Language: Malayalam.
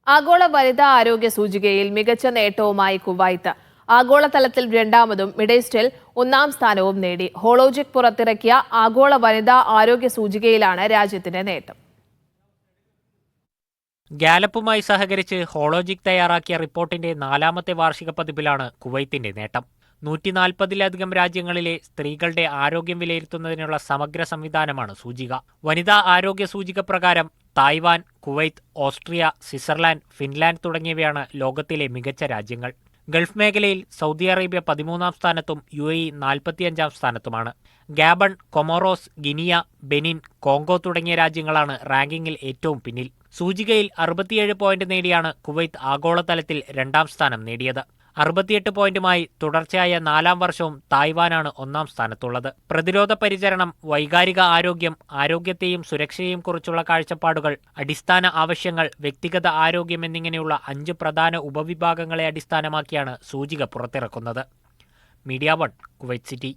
ആഗോള വനിതാ ആരോഗ്യ സൂചികയിൽ മികച്ച നേട്ടവുമായി കുവൈത്ത്. ആഗോളതലത്തിൽ രണ്ടാമതും മിഡിൽ ഈസ്റ്റിൽ ഒന്നാം സ്ഥാനവും നേടി. ഹോളോജിക് പുറത്തിറക്കിയ ആഗോള വനിതാ ആരോഗ്യ സൂചികയിലാണ് രാജ്യത്തിന്റെ നേട്ടം. ഗാലപ്പുമായി സഹകരിച്ച് ഹോളോജിക് തയ്യാറാക്കിയ റിപ്പോർട്ടിന്റെ 4ാമത്തെ വാർഷിക പതിപ്പിലാണ് കുവൈത്തിന്റെ നേട്ടം. 140-ലധികം രാജ്യങ്ങളിലെ സ്ത്രീകളുടെ ആരോഗ്യം വിലയിരുത്തുന്നതിനുള്ള സമഗ്ര സംവിധാനമാണ് സൂചിക. വനിതാ ആരോഗ്യ സൂചിക പ്രകാരം Taiwan, Kuwait, Austria, Switzerland, Finland തുടങ്ങിയവയാണ് ലോകത്തിലെ മികച്ച രാജ്യങ്ങൾ. ഗൾഫ് മേഖലയിൽ സൗദി അറേബ്യ 13ാം സ്ഥാനത്തും UAE 45ാം സ്ഥാനത്തുമാണ്. Gabon, Comoros, Guinea, Benin, Congo തുടങ്ങിയ രാജ്യങ്ങളാണ് റാങ്കിങ്ങിൽ ഏറ്റവും പിന്നിൽ. സൂചികയിൽ 67 പോയിന്റ് നേടിയാണ് കുവൈത്ത് ആഗോളതലത്തിൽ 2ാം സ്ഥാനം നേടിയത്. 68 പോയിന്റുമായി തുടർച്ചയായ 4ാം വർഷവും തായ്വാനാണ് 1ാം സ്ഥാനത്തുള്ളത്. പ്രതിരോധ പരിചരണം, വൈകാരിക ആരോഗ്യം, ആരോഗ്യത്തെയും സുരക്ഷയെയും കുറിച്ചുള്ള കാഴ്ചപ്പാടുകൾ, അടിസ്ഥാന ആവശ്യങ്ങൾ, വ്യക്തിഗത ആരോഗ്യം എന്നിങ്ങനെയുള്ള 5 പ്രധാന ഉപവിഭാഗങ്ങളെ അടിസ്ഥാനമാക്കിയാണ് സൂചിക പുറത്തിറക്കുന്നത്. Media 1, Kuwait city.